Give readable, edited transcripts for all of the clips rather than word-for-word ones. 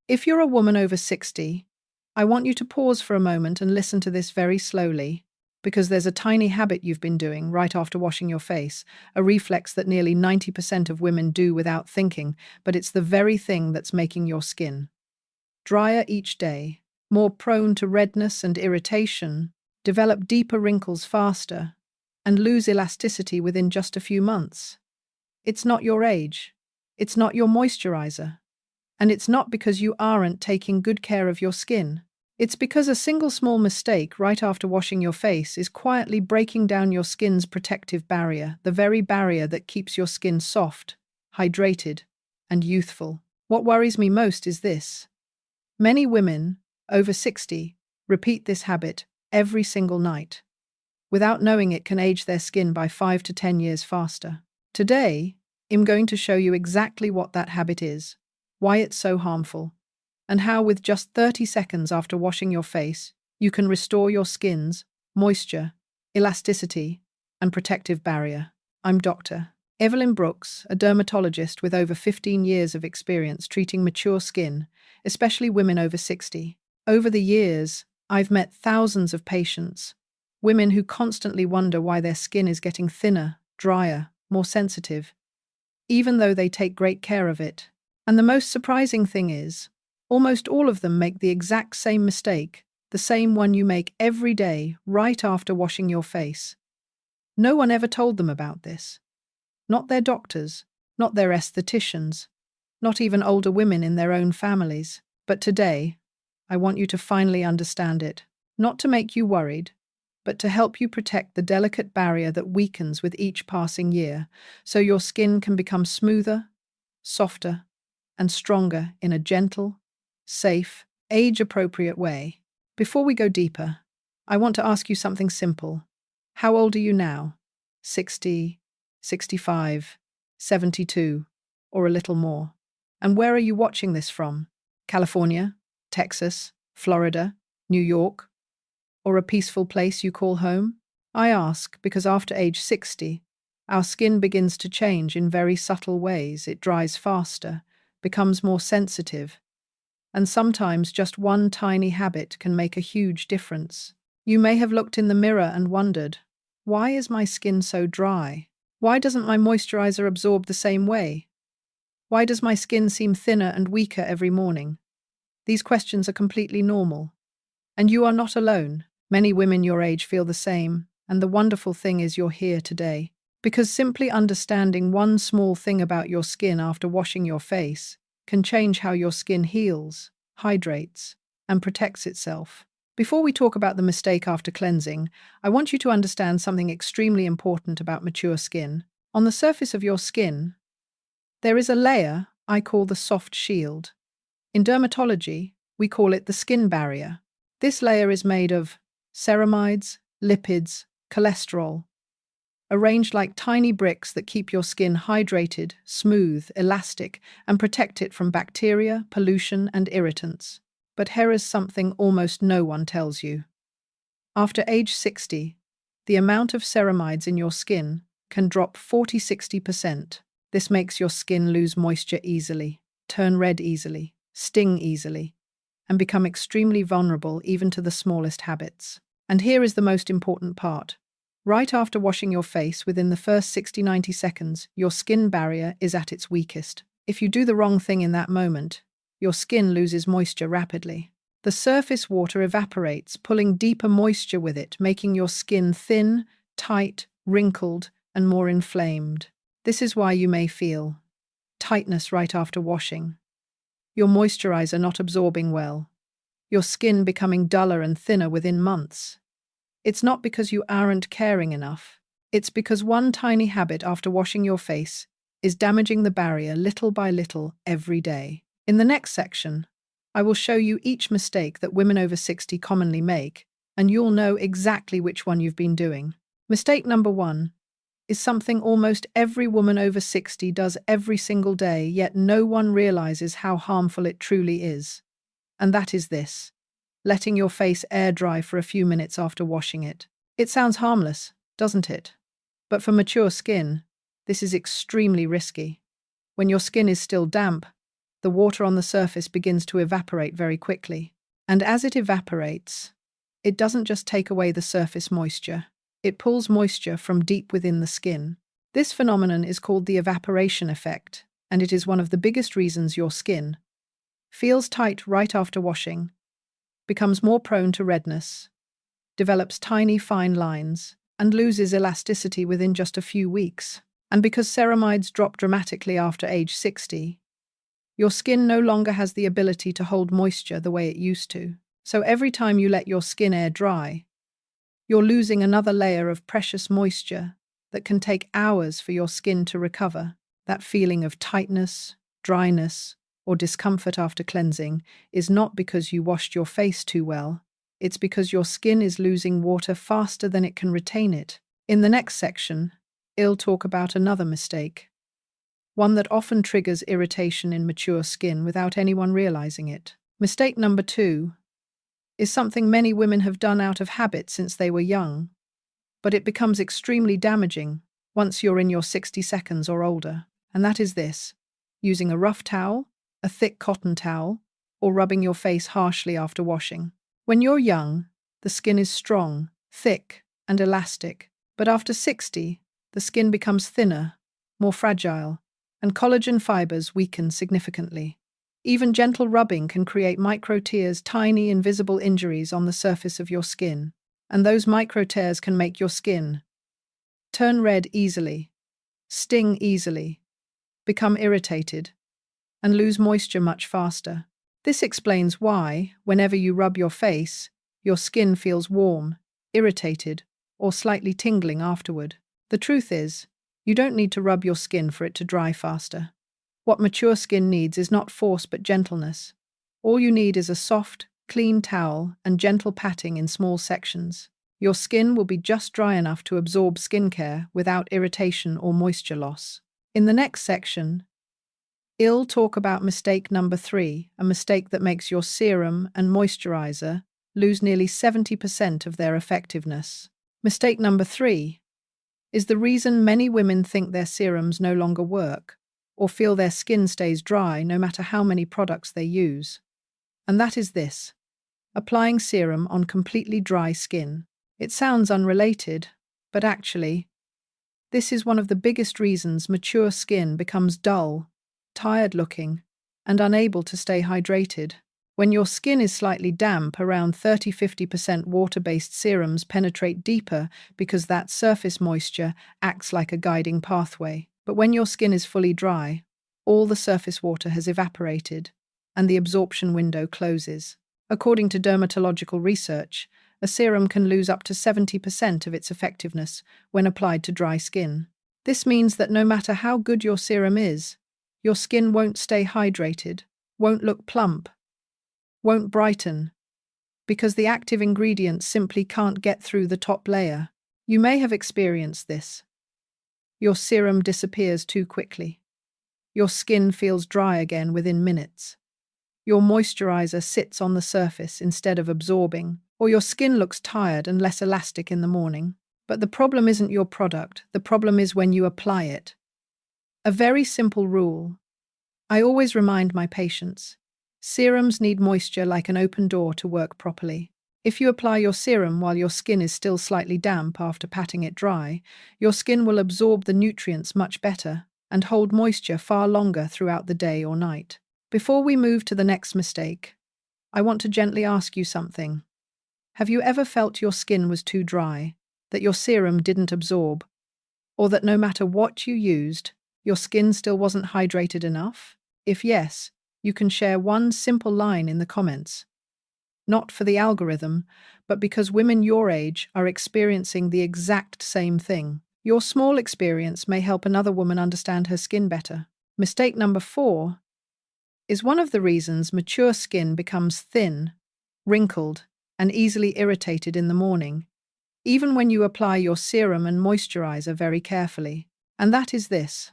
If you're a woman over 60, I want you to pause for a moment and listen to this very slowly, because there's a tiny habit you've been doing right after washing your face, a reflex that nearly 90% of women do without thinking, but it's the very thing that's making your skin drier each day, more prone to redness and irritation, develop deeper wrinkles faster, and lose elasticity within just a few months. It's not your age. It's not your moisturizer. And it's not because you aren't taking good care of your skin. It's because a single small mistake right after washing your face is quietly breaking down your skin's protective barrier, the very barrier that keeps your skin soft, hydrated, and youthful. What worries me most is this. Many women, over 60, repeat this habit every single night. Without knowing it can age their skin by 5 to 10 years faster. Today, I'm going to show you exactly what that habit is, why it's so harmful, and how with just 30 seconds after washing your face, you can restore your skin's moisture, elasticity, and protective barrier. I'm Dr. Evelyn Brooks, a dermatologist with over 15 years of experience treating mature skin, especially women over 60. Over the years, I've met thousands of patients, women who constantly wonder why their skin is getting thinner, drier, more sensitive, even though they take great care of it. And the most surprising thing is, almost all of them make the exact same mistake, the same one you make every day right after washing your face. No one ever told them about this. Not their doctors, not their estheticians, not even older women in their own families. But today, I want you to finally understand it, not to make you worried, but to help you protect the delicate barrier that weakens with each passing year, so your skin can become smoother, softer, and stronger in a gentle, safe, age-appropriate way. Before we go deeper, I want to ask you something simple. How old are you now? 60, 65, 72, or a little more? And where are you watching this from? California, Texas, Florida, New York, or a peaceful place you call home? I ask because after age 60, our skin begins to change in very subtle ways. It dries faster, becomes more sensitive, and sometimes just one tiny habit can make a huge difference. You may have looked in the mirror and wondered, why is my skin so dry? Why doesn't my moisturizer absorb the same way? Why does my skin seem thinner and weaker every morning? These questions are completely normal. And you are not alone. Many women your age feel the same, and the wonderful thing is you're here today. Because simply understanding one small thing about your skin after washing your face can change how your skin heals, hydrates, and protects itself. Before we talk about the mistake after cleansing, I want you to understand something extremely important about mature skin. On the surface of your skin, there is a layer I call the soft shield. In dermatology, we call it the skin barrier. This layer is made of ceramides, lipids, cholesterol, arranged like tiny bricks that keep your skin hydrated, smooth, elastic, and protect it from bacteria, pollution, and irritants. But here is something almost no one tells you. After age 60, the amount of ceramides in your skin can drop 40–60%. This makes your skin lose moisture easily, turn red easily, sting easily, and become extremely vulnerable even to the smallest habits. And here is the most important part. Right after washing your face, within the first 60–90 seconds, your skin barrier is at its weakest. If you do the wrong thing in that moment, your skin loses moisture rapidly. The surface water evaporates, pulling deeper moisture with it, making your skin thin, tight, wrinkled, and more inflamed. This is why you may feel tightness right after washing, your moisturizer not absorbing well, your skin becoming duller and thinner within months. It's not because you aren't caring enough. It's because one tiny habit after washing your face is damaging the barrier little by little every day. In the next section, I will show you each mistake that women over 60 commonly make, and you'll know exactly which one you've been doing. Mistake number 1 is something almost every woman over 60 does every single day, yet no one realizes how harmful it truly is. And that is this: letting your face air dry for a few minutes after washing it. It sounds harmless, doesn't it? But for mature skin, this is extremely risky. When your skin is still damp, the water on the surface begins to evaporate very quickly. And as it evaporates, it doesn't just take away the surface moisture, it pulls moisture from deep within the skin. This phenomenon is called the evaporation effect, and it is one of the biggest reasons your skin feels tight right after washing, becomes more prone to redness, develops tiny fine lines, and loses elasticity within just a few weeks. And because ceramides drop dramatically after age 60, your skin no longer has the ability to hold moisture the way it used to. So every time you let your skin air dry, you're losing another layer of precious moisture that can take hours for your skin to recover. That feeling of tightness, dryness, or discomfort after cleansing is not because you washed your face too well. It's because your skin is losing water faster than it can retain it. In the next section, I'll talk about another mistake, one that often triggers irritation in mature skin without anyone realizing it. Mistake number 2 is something many women have done out of habit since they were young, but it becomes extremely damaging once you're in your 60 seconds or older. And that is this: using a rough towel, a thick cotton towel, or rubbing your face harshly after washing. When you're young, the skin is strong, thick, and elastic, but after 60, the skin becomes thinner, more fragile, and collagen fibers weaken significantly. Even gentle rubbing can create micro tears, tiny invisible injuries on the surface of your skin, and those micro tears can make your skin turn red easily, sting easily, become irritated, and lose moisture much faster. This explains why, whenever you rub your face, your skin feels warm, irritated, or slightly tingling afterward. The truth is, you don't need to rub your skin for it to dry faster. What mature skin needs is not force but gentleness. All you need is a soft, clean towel and gentle patting in small sections. Your skin will be just dry enough to absorb skincare without irritation or moisture loss. In the next section, I'll talk about mistake number 3, a mistake that makes your serum and moisturizer lose nearly 70% of their effectiveness. Mistake number 3 is the reason many women think their serums no longer work or feel their skin stays dry no matter how many products they use. And that is this: applying serum on completely dry skin. It sounds unrelated, but actually, this is one of the biggest reasons mature skin becomes dull, tired-looking, and unable to stay hydrated. When your skin is slightly damp, around 30–50% water-based serums penetrate deeper because that surface moisture acts like a guiding pathway. But when your skin is fully dry, all the surface water has evaporated, and the absorption window closes. According to dermatological research, a serum can lose up to 70% of its effectiveness when applied to dry skin. This means that no matter how good your serum is, your skin won't stay hydrated, won't look plump, won't brighten, because the active ingredients simply can't get through the top layer. You may have experienced this. Your serum disappears too quickly. Your skin feels dry again within minutes. Your moisturizer sits on the surface instead of absorbing, or your skin looks tired and less elastic in the morning. But the problem isn't your product, the problem is when you apply it. A very simple rule. I always remind my patients, serums need moisture like an open door to work properly. If you apply your serum while your skin is still slightly damp after patting it dry, your skin will absorb the nutrients much better and hold moisture far longer throughout the day or night. Before we move to the next mistake, I want to gently ask you something. Have you ever felt your skin was too dry, that your serum didn't absorb, or that no matter what you used, your skin still wasn't hydrated enough? If yes, you can share one simple line in the comments. Not for the algorithm, but because women your age are experiencing the exact same thing. Your small experience may help another woman understand her skin better. Mistake number 4 is one of the reasons mature skin becomes thin, wrinkled, and easily irritated in the morning, even when you apply your serum and moisturizer very carefully. And that is this: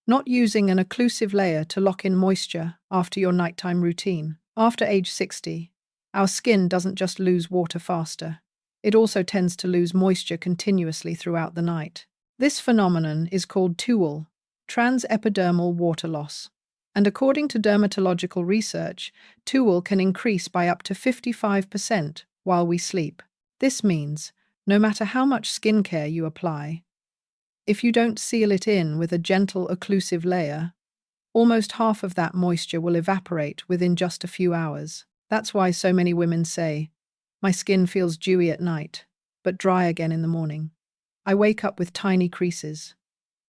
not using an occlusive layer to lock in moisture after your nighttime routine. After age 60, our skin doesn't just lose water faster, it also tends to lose moisture continuously throughout the night. This phenomenon is called TEWL, transepidermal water loss. And according to dermatological research, Tulle can increase by up to 55% while we sleep. This means, no matter how much skincare you apply, if you don't seal it in with a gentle occlusive layer, almost half of that moisture will evaporate within just a few hours. That's why so many women say, "My skin feels dewy at night, but dry again in the morning. I wake up with tiny creases.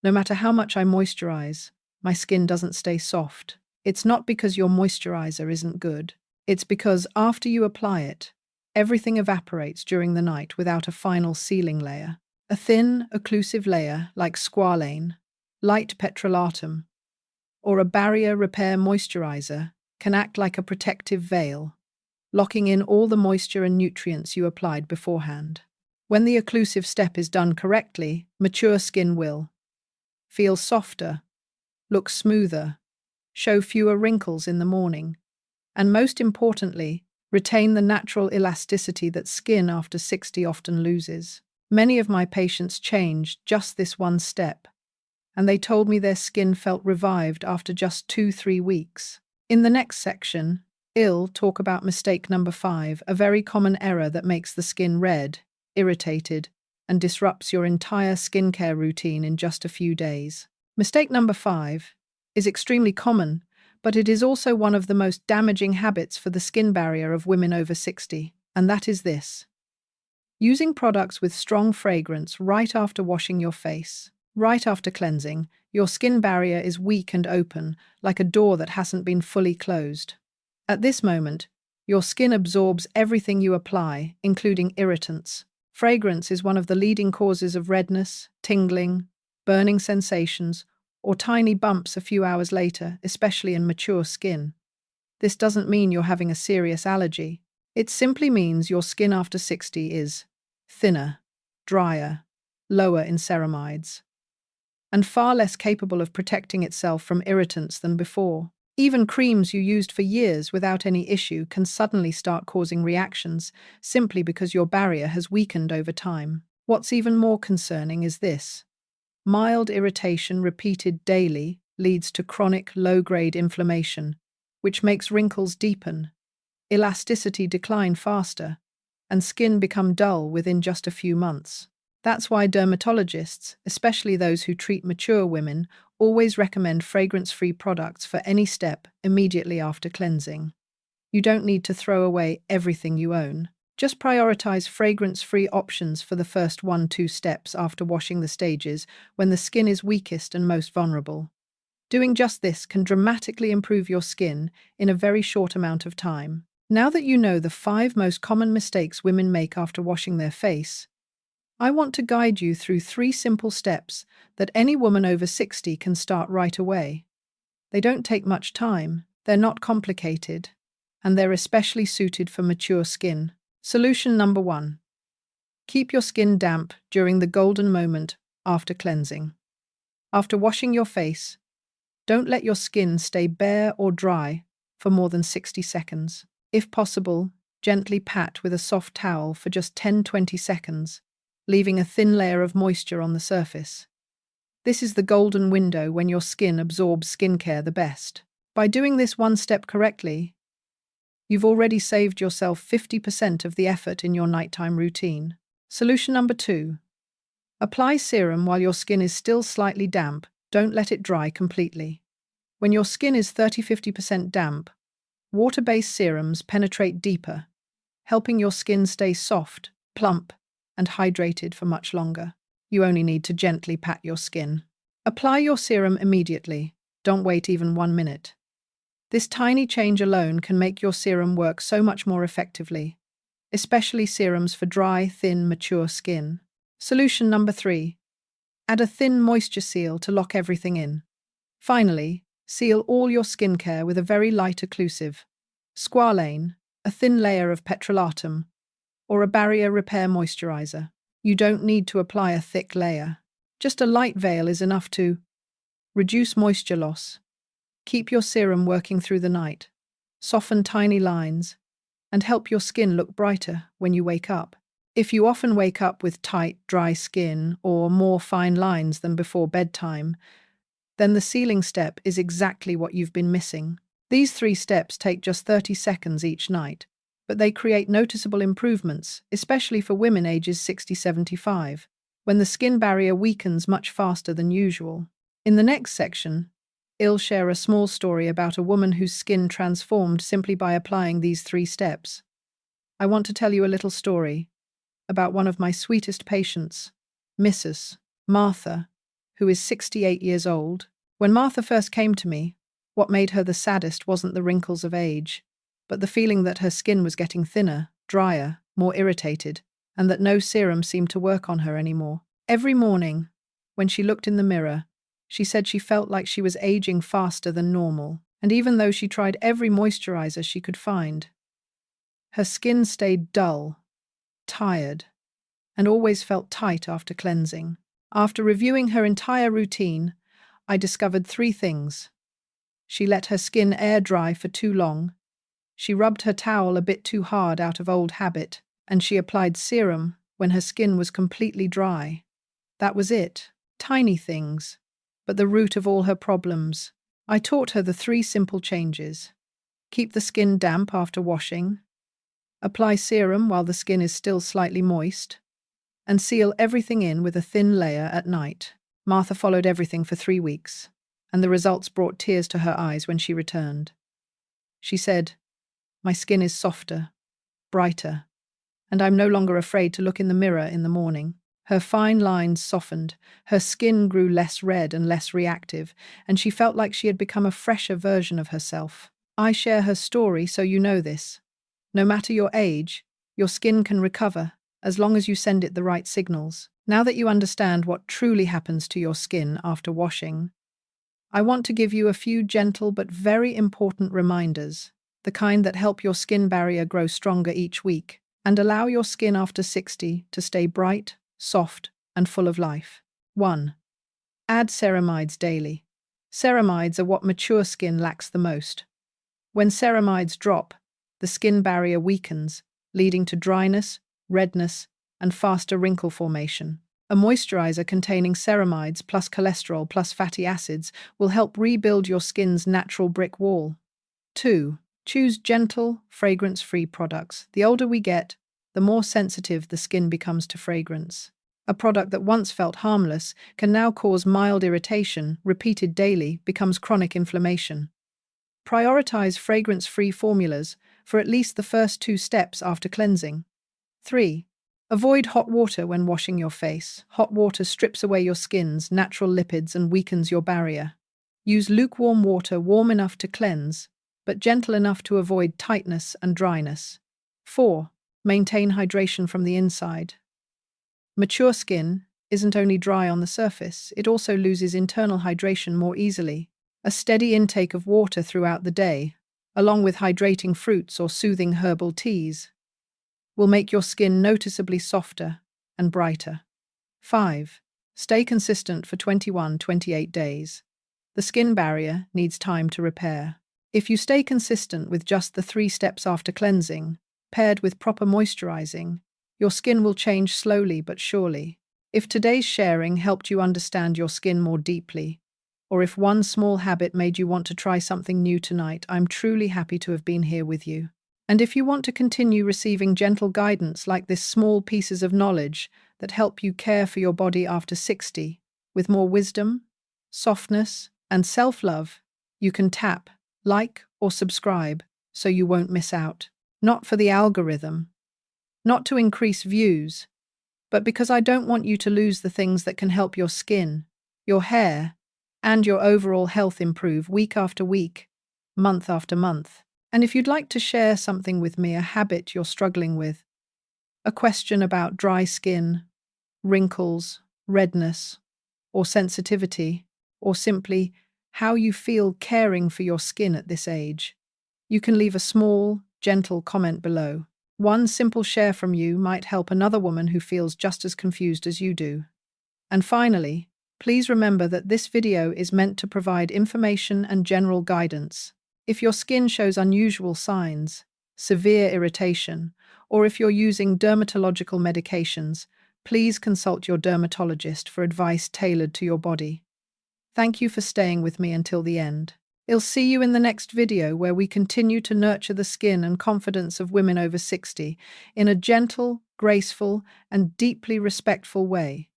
No matter how much I moisturize, my skin doesn't stay soft." It's not because your moisturizer isn't good. It's because after you apply it, everything evaporates during the night without a final sealing layer. A thin, occlusive layer like squalane, light petrolatum, or a barrier repair moisturizer can act like a protective veil, locking in all the moisture and nutrients you applied beforehand. When the occlusive step is done correctly, mature skin will feel softer, look smoother, show fewer wrinkles in the morning, and most importantly, retain the natural elasticity that skin after 60 often loses. Many of my patients changed just this one step, and they told me their skin felt revived after just 2-3 weeks. In the next section, I'll talk about mistake number 5, a very common error that makes the skin red, irritated, and disrupts your entire skincare routine in just a few days. Mistake number 5 is extremely common, but it is also one of the most damaging habits for the skin barrier of women over 60, and that is this: using products with strong fragrance right after washing your face. Right after cleansing, your skin barrier is weak and open, like a door that hasn't been fully closed. At this moment, your skin absorbs everything you apply, including irritants. Fragrance is one of the leading causes of redness, tingling, burning sensations, or tiny bumps a few hours later, especially in mature skin. This doesn't mean you're having a serious allergy. It simply means your skin after 60 is thinner, drier, lower in ceramides, and far less capable of protecting itself from irritants than before. Even creams you used for years without any issue can suddenly start causing reactions simply because your barrier has weakened over time. What's even more concerning is this: mild irritation repeated daily leads to chronic low-grade inflammation, which makes wrinkles deepen, elasticity decline faster, and skin become dull within just a few months. That's why dermatologists, especially those who treat mature women, always recommend fragrance-free products for any step immediately after cleansing. You don't need to throw away everything you own. Just prioritize fragrance-free options for the first 1-2 steps after washing the stages when the skin is weakest and most vulnerable. Doing just this can dramatically improve your skin in a very short amount of time. Now that you know the 5 most common mistakes women make after washing their face, I want to guide you through 3 simple steps that any woman over 60 can start right away. They don't take much time, they're not complicated, and they're especially suited for mature skin. Solution number 1. Keep your skin damp during the golden moment after cleansing. After washing your face, don't let your skin stay bare or dry for more than 60 seconds. If possible, gently pat with a soft towel for just 10-20 seconds, leaving a thin layer of moisture on the surface. This is the golden window when your skin absorbs skincare the best. By doing this one step correctly, you've already saved yourself 50% of the effort in your nighttime routine. Solution number 2. Apply serum while your skin is still slightly damp. Don't let it dry completely. When your skin is 30-50% damp, water-based serums penetrate deeper, helping your skin stay soft, plump, and hydrated for much longer. You only need to gently pat your skin. Apply your serum immediately. Don't wait even 1 minute. This tiny change alone can make your serum work so much more effectively, especially serums for dry, thin, mature skin. Solution number 3. Add a thin moisture seal to lock everything in. Finally, seal all your skincare with a very light occlusive. Squalane, a thin layer of petrolatum, or a barrier repair moisturizer. You don't need to apply a thick layer. Just a light veil is enough to reduce moisture loss, keep your serum working through the night, soften tiny lines, and help your skin look brighter when you wake up. If you often wake up with tight, dry skin or more fine lines than before bedtime, then the sealing step is exactly what you've been missing. These 3 steps take just 30 seconds each night, but they create noticeable improvements, especially for women ages 60-75, when the skin barrier weakens much faster than usual. In the next section, I'll share a small story about a woman whose skin transformed simply by applying these 3 steps. I want to tell you a little story about one of my sweetest patients, Mrs. Martha, who is 68 years old. When Martha first came to me, what made her the saddest wasn't the wrinkles of age, but the feeling that her skin was getting thinner, drier, more irritated, and that no serum seemed to work on her anymore. Every morning, when she looked in the mirror, she said she felt like she was aging faster than normal, and even though she tried every moisturizer she could find, her skin stayed dull, tired, and always felt tight after cleansing. After reviewing her entire routine, I discovered 3 things. She let her skin air dry for too long, she rubbed her towel a bit too hard out of old habit, and she applied serum when her skin was completely dry. That was it. Tiny things, but the root of all her problems. I taught her the 3 simple changes. Keep the skin damp after washing, apply serum while the skin is still slightly moist, and seal everything in with a thin layer at night. Martha followed everything for 3 weeks, and the results brought tears to her eyes when she returned. She said, "My skin is softer, brighter, and I'm no longer afraid to look in the mirror in the morning." Her fine lines softened, her skin grew less red and less reactive, and she felt like she had become a fresher version of herself. I share her story so you know this. No matter your age, your skin can recover, as long as you send it the right signals. Now that you understand what truly happens to your skin after washing, I want to give you a few gentle but very important reminders, the kind that help your skin barrier grow stronger each week, and allow your skin after 60 to stay bright, soft, and full of life. 1. Add ceramides daily. Ceramides are what mature skin lacks the most. When ceramides drop, the skin barrier weakens, leading to dryness, redness, and faster wrinkle formation. A moisturizer containing ceramides plus cholesterol plus fatty acids will help rebuild your skin's natural brick wall. 2. Choose gentle, fragrance-free products. The older we get, the more sensitive the skin becomes to fragrance. A product that once felt harmless can now cause mild irritation, repeated daily, becomes chronic inflammation. Prioritize fragrance-free formulas for at least the first 2 steps after cleansing. 3. Avoid hot water when washing your face. Hot water strips away your skin's natural lipids and weakens your barrier. Use lukewarm water warm enough to cleanse, but gentle enough to avoid tightness and dryness. 4. Maintain hydration from the inside. Mature skin isn't only dry on the surface, it also loses internal hydration more easily. A steady intake of water throughout the day, along with hydrating fruits or soothing herbal teas, will make your skin noticeably softer and brighter. 5. Stay consistent for 21-28 days. The skin barrier needs time to repair. If you stay consistent with just the 3 steps after cleansing, paired with proper moisturizing, your skin will change slowly but surely. If today's sharing helped you understand your skin more deeply, or if one small habit made you want to try something new tonight, I'm truly happy to have been here with you. And if you want to continue receiving gentle guidance like this, small pieces of knowledge that help you care for your body after 60, with more wisdom, softness, and self-love, you can tap, like, or subscribe so you won't miss out. Not for the algorithm, not to increase views, but because I don't want you to lose the things that can help your skin, your hair, and your overall health improve week after week, month after month. And if you'd like to share something with me, a habit you're struggling with, a question about dry skin, wrinkles, redness, or sensitivity, or simply how you feel caring for your skin at this age, you can leave a small, gentle comment below. One simple share from you might help another woman who feels just as confused as you do. And finally, please remember that this video is meant to provide information and general guidance. If your skin shows unusual signs, severe irritation, or if you're using dermatological medications, please consult your dermatologist for advice tailored to your body. Thank you for staying with me until the end. I'll see you in the next video where we continue to nurture the skin and confidence of women over 60 in a gentle, graceful, and deeply respectful way.